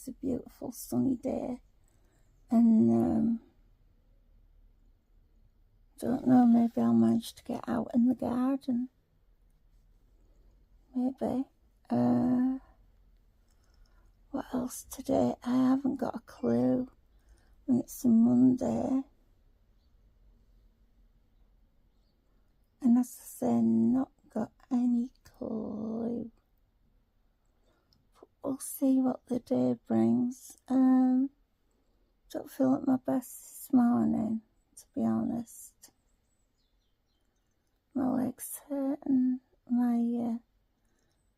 it's a beautiful sunny day, and don't know, maybe I'll manage to get out in the garden. Maybe. What else today? I haven't got a clue. And it's a Monday. And as I say, not got any clue. But we'll see what the day brings. Don't feel at my best this morning, to be honest. My legs hurting, my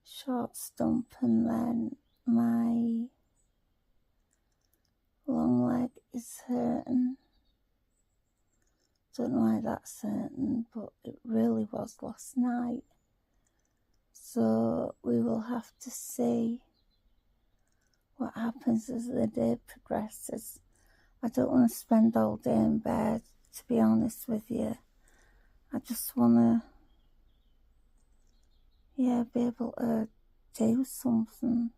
short stump, and then my long leg is hurting. Don't know why that's hurting, but it really was last night. So we will have to see what happens as the day progresses. I don't want to spend all day in bed, to be honest with you. I just want to, be able to do something.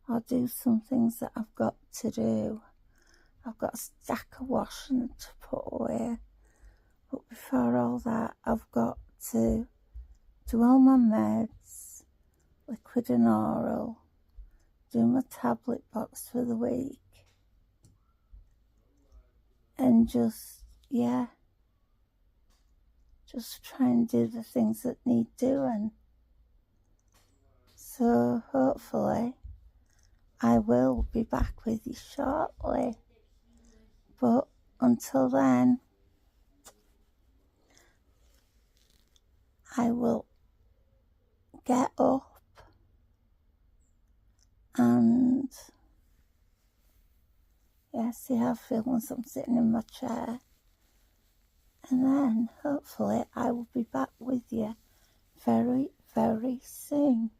Or do some things that I've got to do. I've got a stack of washing to put away. But before all that, I've got to do all my meds, liquid and oral, do my tablet box for the week, and just try and do the things that need doing. So hopefully I will be back with you shortly. But until then, I will get up and see how I feel once I'm sitting in my chair. And then hopefully I will be back with you very, very soon.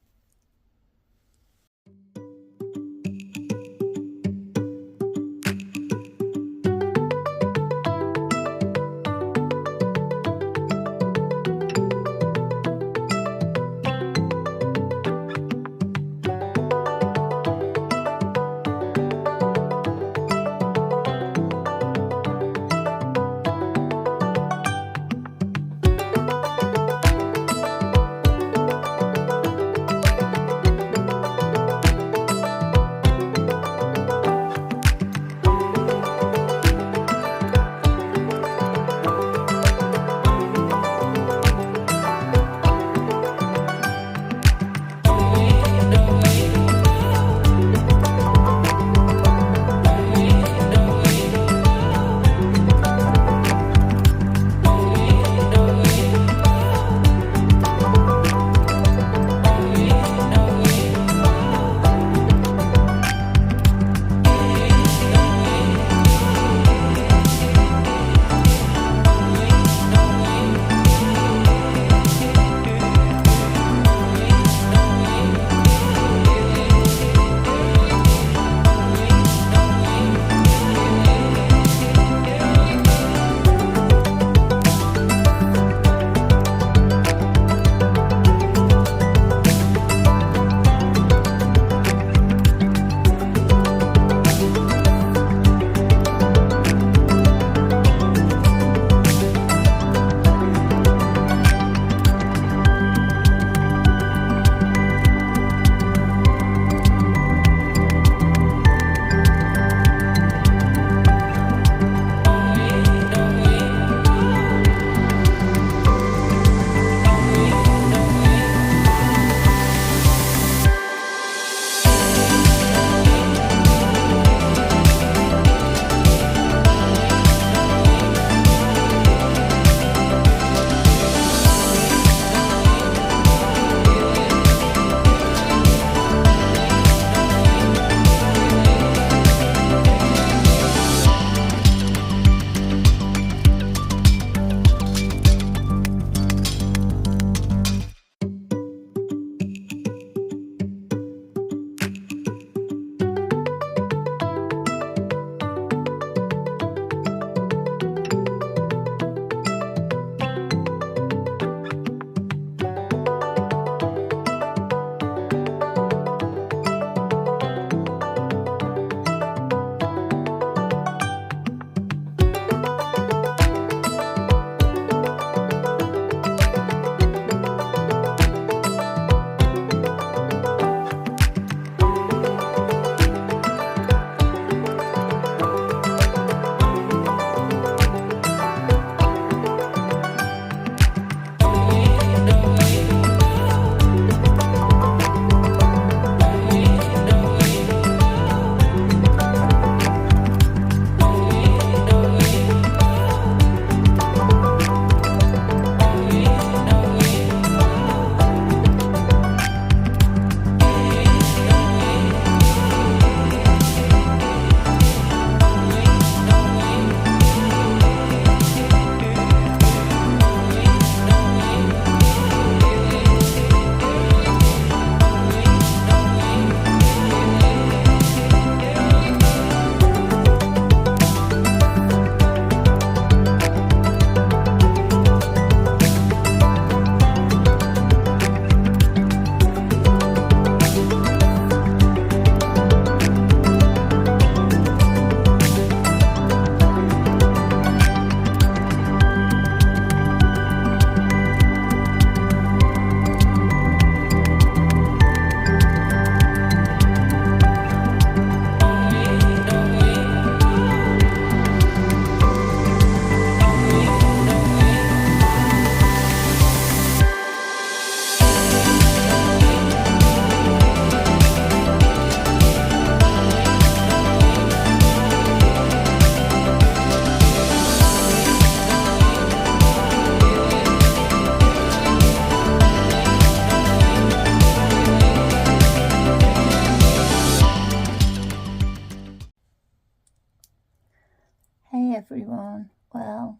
everyone. Well,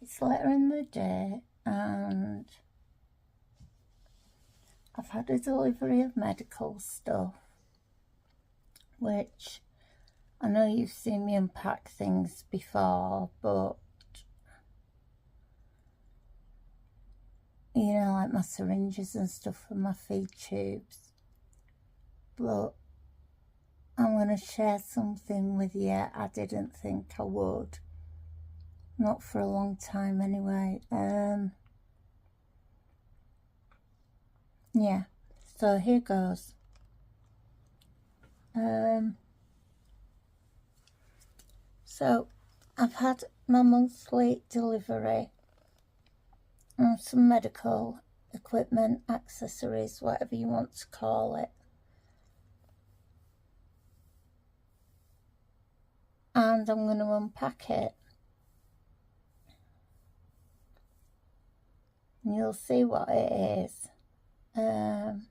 it's later in the day and I've had a delivery of medical stuff, which I know you've seen me unpack things before, but you know, like my syringes and stuff for my feed tubes. But I'm going to share something with you I didn't think I would. Not for a long time anyway. Yeah, so here goes. So I've had my monthly delivery of some medical equipment, accessories, whatever you want to call it. And I'm going to unpack it. And you'll see what it is. And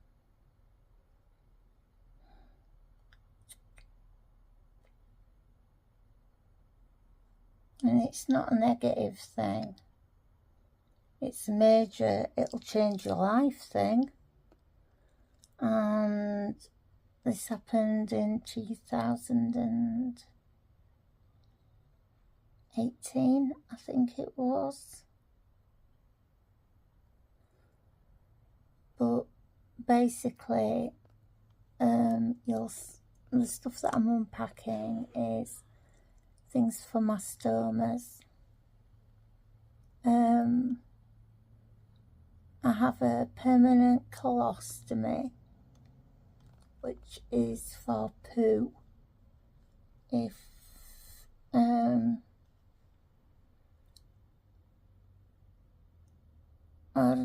it's not a negative thing. It's a major, it'll change your life thing. And this happened in 2018, I think it was. But basically, the stuff that I'm unpacking is things for my stomas. I have a permanent colostomy, which is for poo. If I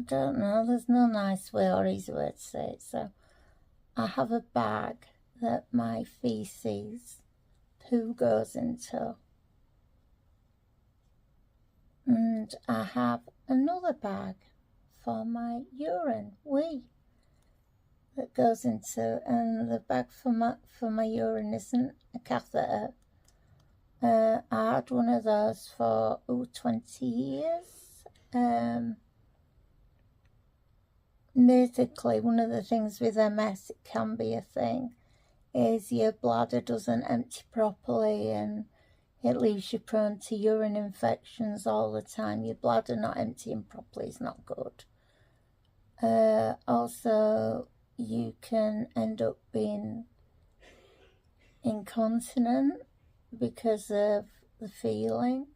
don't know, there's no nice way or easy way to say it. So I have a bag that my feces, poo goes into. And I have another bag for my urine, wee, that goes into, and the bag for my urine isn't a catheter. I had one of those for 20 years. Basically, one of the things with MS, it can be a thing, is your bladder doesn't empty properly and it leaves you prone to urine infections all the time. Your bladder not emptying properly is not good. Also, you can end up being incontinent because of the feeling.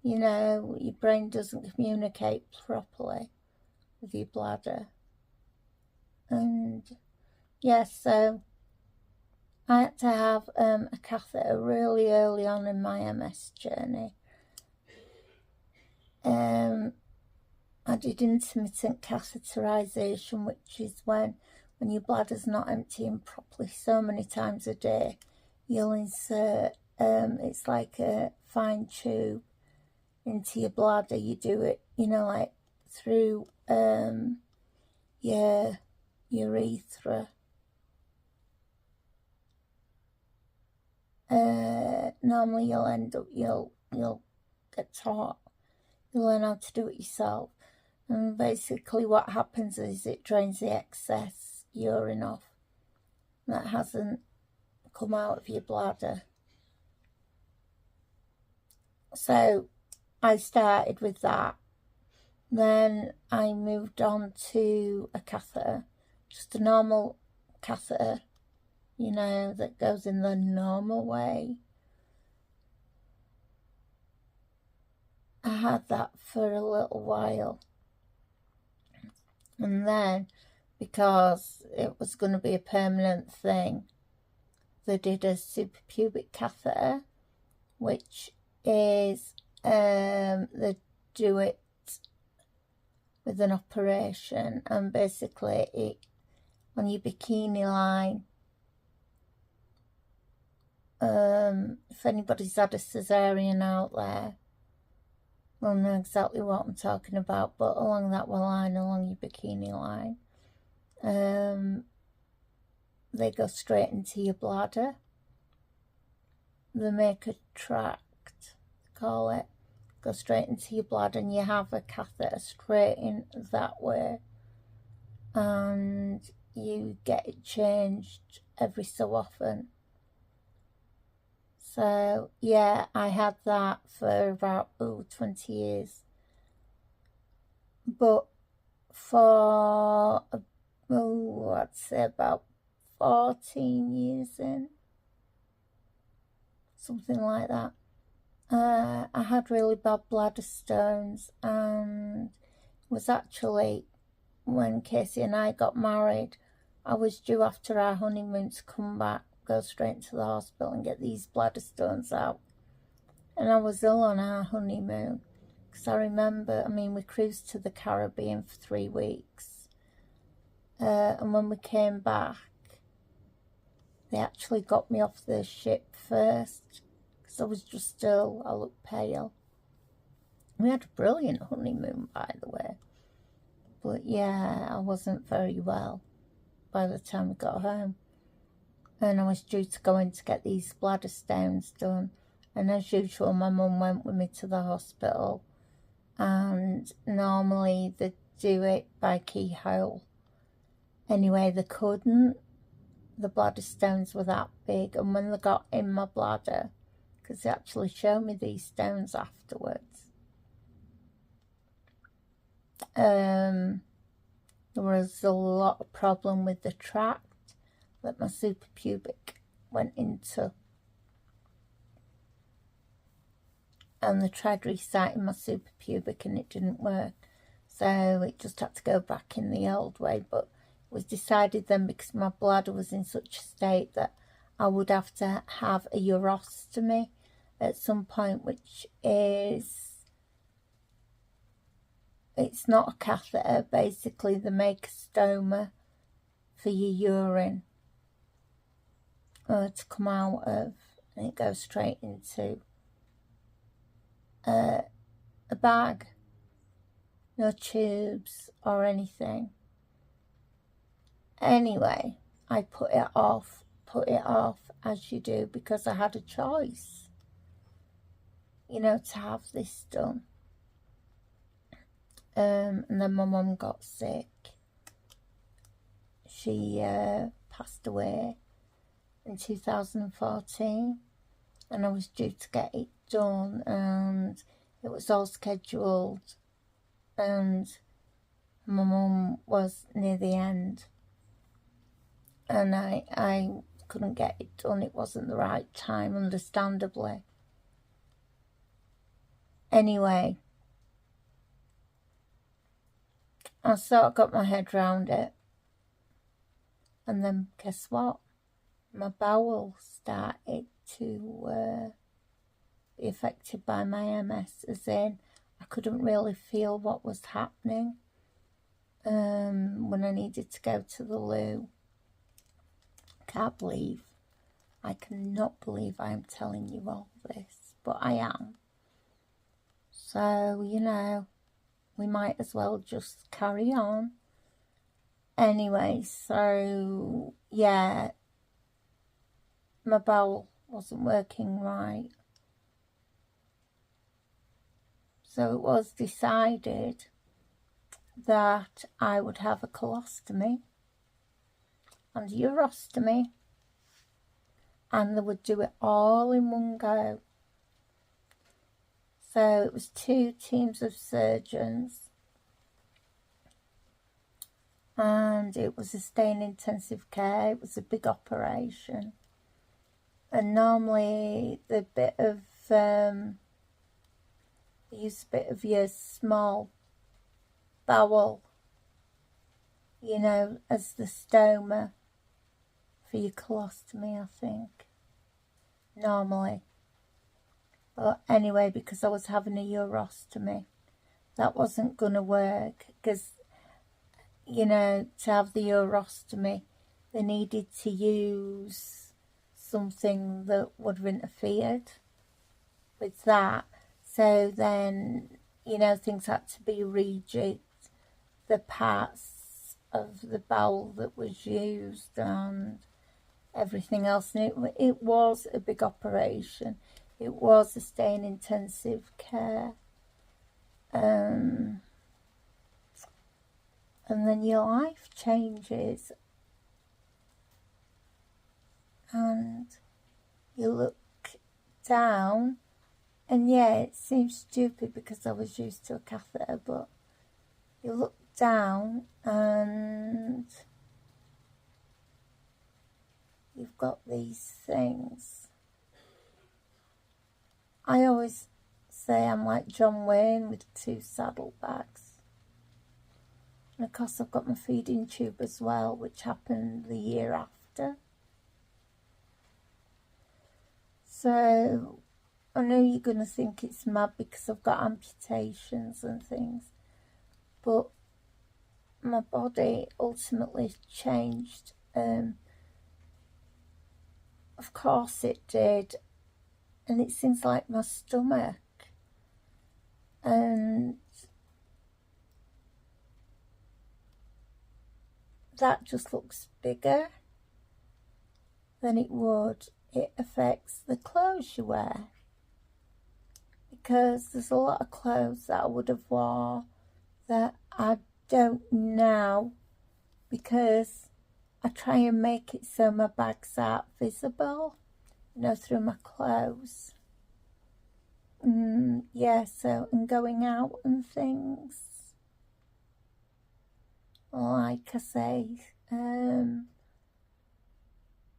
You know, your brain doesn't communicate properly with your bladder. And yes, so I had to have a catheter really early on in my MS journey. I did intermittent catheterization, which is when your bladder's not emptying properly so many times a day, you'll insert, it's like a fine tube into your bladder. You do it, you know, like through your urethra. Normally you'll end up, you'll get taught, you'll learn how to do it yourself. And basically what happens is it drains the excess urine off that hasn't come out of your bladder. So I started with that. Then I moved on to a catheter, just a normal catheter, you know, that goes in the normal way. I had that for a little while. And then, because it was going to be a permanent thing, they did a suprapubic catheter, which is, they do it with an operation, and basically it, on your bikini line, if anybody's had a cesarean out there, will know exactly what I'm talking about, but along that line, along your bikini line, they go straight into your bladder. They make a tract call it, go straight into your bladder, and you have a catheter straight in that way, and you get it changed every so often. So yeah, I had that for about 20 years, but for I'd say about 14 years in, something like that. I had really bad bladder stones, and it was actually when Casey and I got married. I was due after our honeymoon to come back, go straight to the hospital and get these bladder stones out. And I was ill on our honeymoon, because I remember, we cruised to the Caribbean for 3 weeks. And when we came back, they actually got me off the ship first, because I was just ill. I looked pale. We had a brilliant honeymoon, by the way. But yeah, I wasn't very well by the time we got home. And I was due to go in to get these bladder stones done. And as usual, my mum went with me to the hospital. And normally they do it by keyhole. Anyway, they couldn't. The bladder stones were that big. And when they got in my bladder, because they actually showed me these stones afterwards, there was a lot of problem with the tract that my suprapubic went into. And they tried restarting my suprapubic and it didn't work. So it just had to go back in the old way. But it was decided then, because my bladder was in such a state, that I would have to have a urostomy at some point, which is, it's not a catheter. Basically, they make a stoma for your urine to come out of, and it goes straight into a bag. No tubes or anything. Anyway, I put it off as you do, because I had a choice, to have this done. And then my mum got sick. She passed away in 2014, and I was due to get it done, and it was all scheduled, and my mum was near the end, and I couldn't get it done. It wasn't the right time, understandably. Anyway, I sort of got my head round it, and then guess what? My bowel started to be affected by my MS, as in I couldn't really feel what was happening when I needed to go to the loo. I cannot believe I am telling you all this, but I am. So, we might as well just carry on. Anyway, so yeah, my bowel wasn't working right. So it was decided that I would have a colostomy and a urostomy, and they would do it all in one go. So it was 2 teams of surgeons, and it was a stay in intensive care. It was a big operation, and normally the bit of use a bit of your small bowel, as the stoma for your colostomy, I think, normally. But anyway, because I was having a urostomy, that wasn't going to work, because, to have the urostomy, they needed to use something that would have interfered with that. So then, things had to be rejigged, the parts of the bowel that was used and everything else. And it was a big operation. it was a stay in intensive care. And then your life changes and you look down, and yeah, it seems stupid because I was used to a catheter, but you look down and you've got these things. I always say I'm like John Wayne with 2 saddlebags. And of course I've got my feeding tube as well, which happened the year after. So I know you're going to think it's mad because I've got amputations and things, but my body ultimately changed. Of course it did, and it seems like my stomach, and that just looks bigger than it would. It affects the clothes you wear, because there's a lot of clothes that I would have wore that I don't now, because I try and make it so my bags aren't visible, you know, through my clothes. Yeah, so, and going out and things, like I say,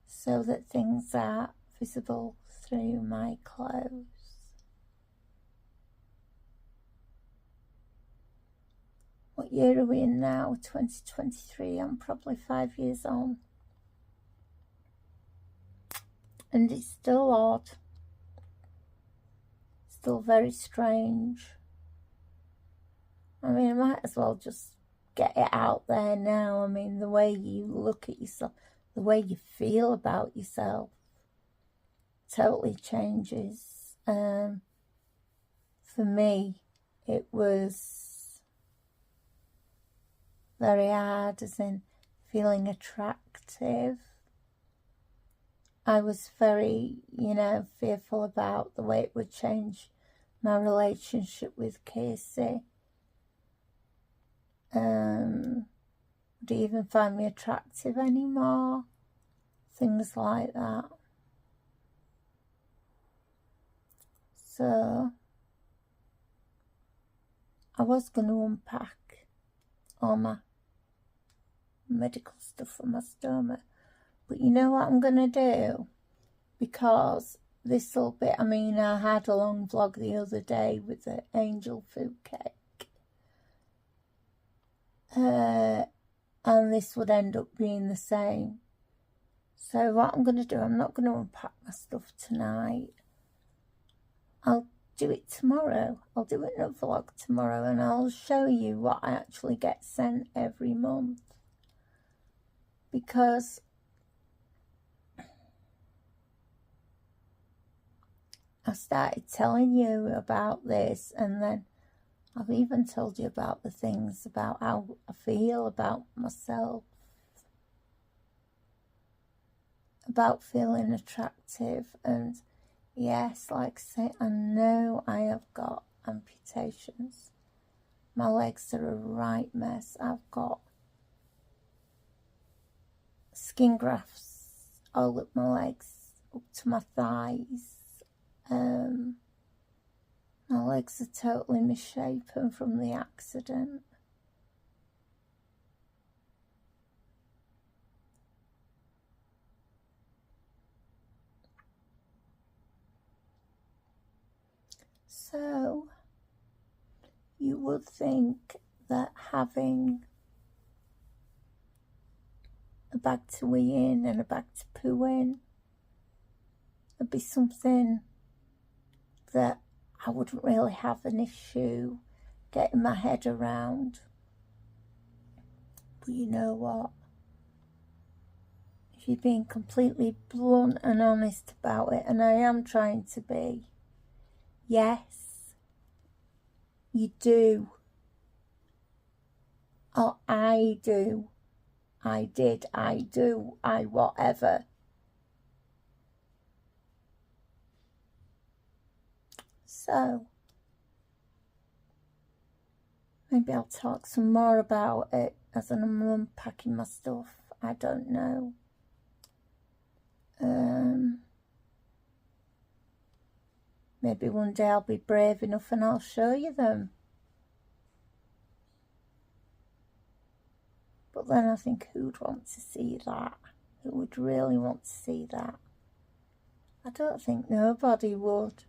so that things are visible through my clothes. What year are we in now? 2023. I'm probably 5 years on. And it's still odd. Still very strange. I mean, I might as well just get it out there now. I mean, the way you look at yourself, the way you feel about yourself totally changes. For me, it was very hard, as in feeling attractive. I was very, you know, fearful about the way it would change my relationship with Casey. Would he even find me attractive anymore? Things like that. So I was going to unpack all my medical stuff from my stoma. But you know what I'm going to do? Because this little bit, I mean, I had a long vlog the other day with the angel food cake. And this would end up being the same. So what I'm going to do, I'm not going to unpack my stuff tonight. I'll do it tomorrow. I'll do it in a vlog tomorrow, and I'll show you what I actually get sent every month. Because I started telling you about this, and then I've even told you about the things about how I feel about myself, about feeling attractive. And yes, like I say, I know I have got amputations. My legs are a right mess. I've got skin grafts all up my legs, up to my thighs. My legs are totally misshapen from the accident. So you would think that having a bag to wee in and a bag to poo in would be something that I wouldn't really have an issue getting my head around. But you know what? If you're being completely blunt and honest about it, and I am trying to be, yes, you do. Or I do. I did, I do, I whatever. So maybe I'll talk some more about it as I'm unpacking my stuff. I don't know. Maybe one day I'll be brave enough and I'll show you them. But then I think, who'd want to see that? Who would really want to see that? I don't think nobody would.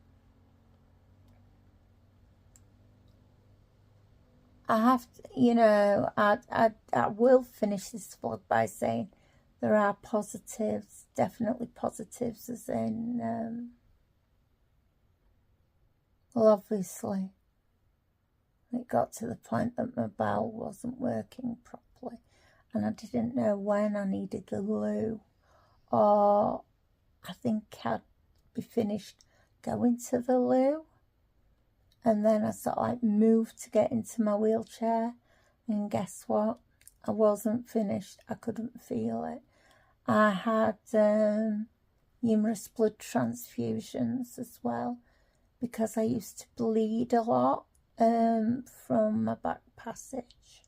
I have to, you know, I will finish this vlog by saying there are positives, definitely positives, as in, well, obviously, it got to the point that my bowel wasn't working properly and I didn't know when I needed the loo, or I think I'd be finished going to the loo, and then I sort of like moved to get into my wheelchair, and guess what? I wasn't finished. I couldn't feel it. I had numerous blood transfusions as well, because I used to bleed a lot from my back passage.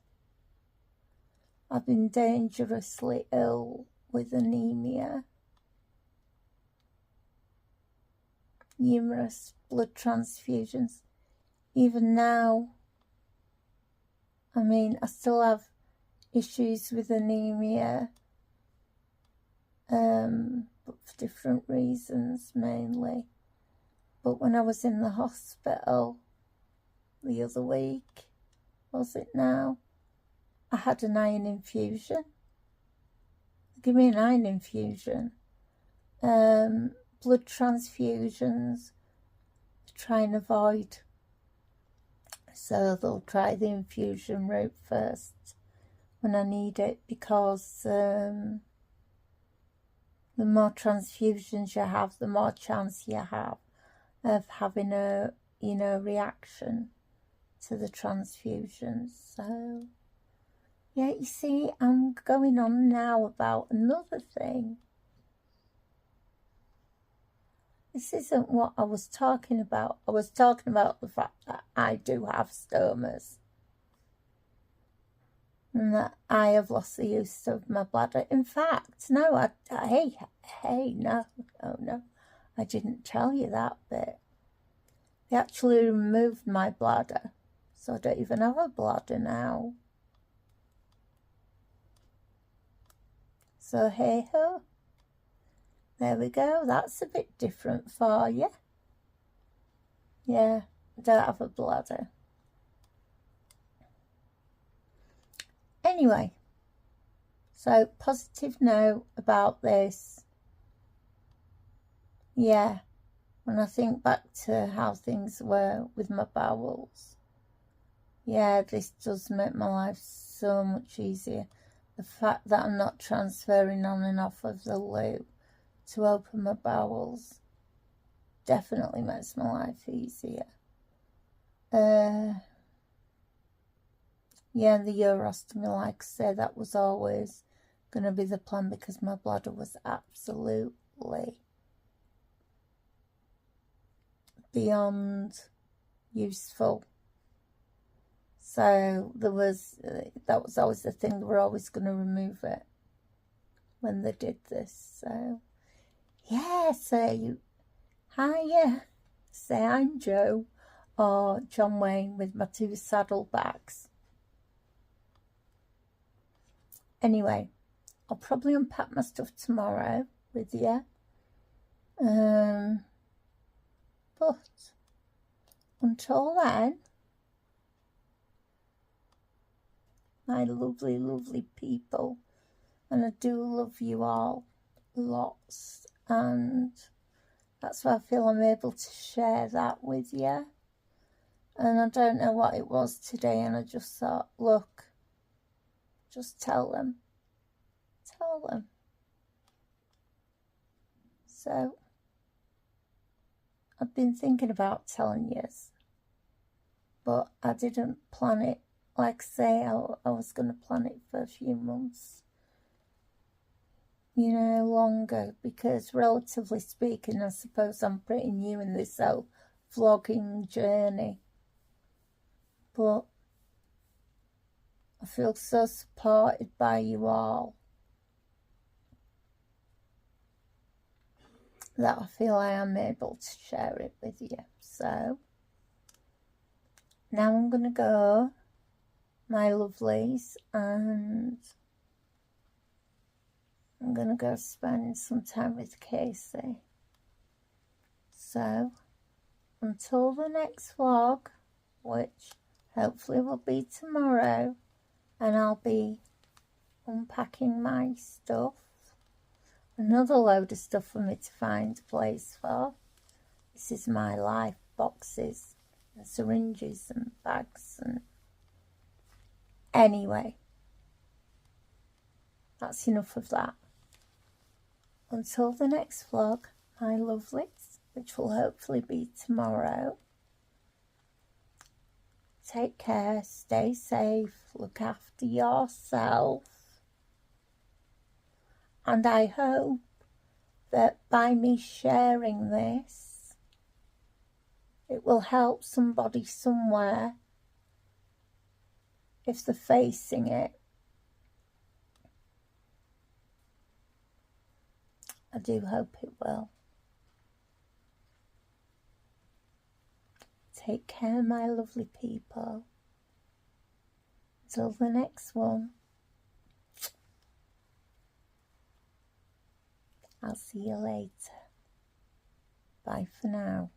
I've been dangerously ill with anemia. Numerous blood transfusions. Even now, I mean, I still have issues with anemia, but for different reasons mainly. But when I was in the hospital the other week, was it now? I had an iron infusion. Give me an iron infusion. Blood transfusions to try and avoid. So they'll try the infusion route first when I need it, because the more transfusions you have, the more chance you have of having a, you know, reaction to the transfusions. So yeah, you see, I'm going on now about another thing. This isn't what I was talking about. I was talking about the fact that I do have stomas and that I have lost the use of my bladder. In fact, no, no, I didn't tell you that bit. They actually removed my bladder, so I don't even have a bladder now. So hey ho, there we go. That's a bit different for you. Yeah, I don't have a bladder. Anyway, so positive note about this. Yeah, when I think back to how things were with my bowels, yeah, this does make my life so much easier. The fact that I'm not transferring on and off of the loo to open my bowels definitely makes my life easier. Yeah, the urostomy, like I say, that was always going to be the plan, because my bladder was absolutely beyond useful. So that was always the thing. They were always going to remove it when they did this. So yeah, so hiya, say I'm Joe, or John Wayne with my 2 saddlebacks. Anyway, I'll probably unpack my stuff tomorrow with you. But until then, my lovely, lovely people, and I do love you all lots, and that's why I feel I'm able to share that with you. And I don't know what it was today, and I just thought, look, just tell them. So I've been thinking about telling you, but I didn't plan it. Like I say, I was going to plan it for a few months, you know, longer, because relatively speaking, I suppose I'm pretty new in this whole vlogging journey, but I feel so supported by you all that I feel I am able to share it with you. So now I'm going to go, my lovelies, and I'm going to go spend some time with Casey. So until the next vlog, which hopefully will be tomorrow, and I'll be unpacking my stuff. Another load of stuff for me to find a place for. This is my life, boxes and syringes and bags, and anyway, that's enough of that. Until the next vlog, my lovelies, which will hopefully be tomorrow, take care, stay safe, look after yourself, and I hope that by me sharing this, it will help somebody somewhere if they're facing it. I do hope it will. Take care, my lovely people. Till the next one. I'll see you later. Bye for now.